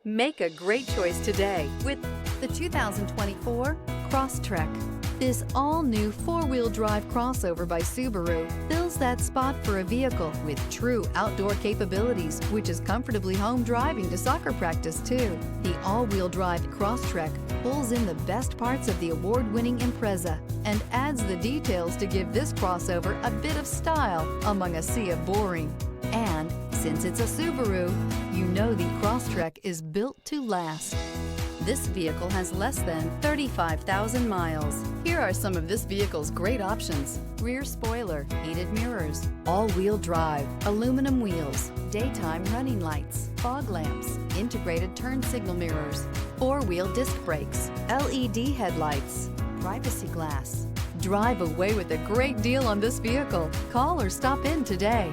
Make a great choice today with the 2024 Crosstrek. This all-new four-wheel drive crossover by Subaru fills that spot for a vehicle with true outdoor capabilities, which is comfortably home driving to soccer practice too. The all-wheel drive Crosstrek pulls in the best parts of the award-winning Impreza and adds the details to give this crossover a bit of style among a sea of boring. And since it's a Subaru, you know the Crosstrek is built to last. This vehicle has less than 35,000 miles. Here are some of this vehicle's great options: rear spoiler, heated mirrors, all-wheel drive, aluminum wheels, daytime running lights, fog lamps, integrated turn signal mirrors, four-wheel disc brakes, LED headlights, privacy glass. Drive away with a great deal on this vehicle. Call or stop in today.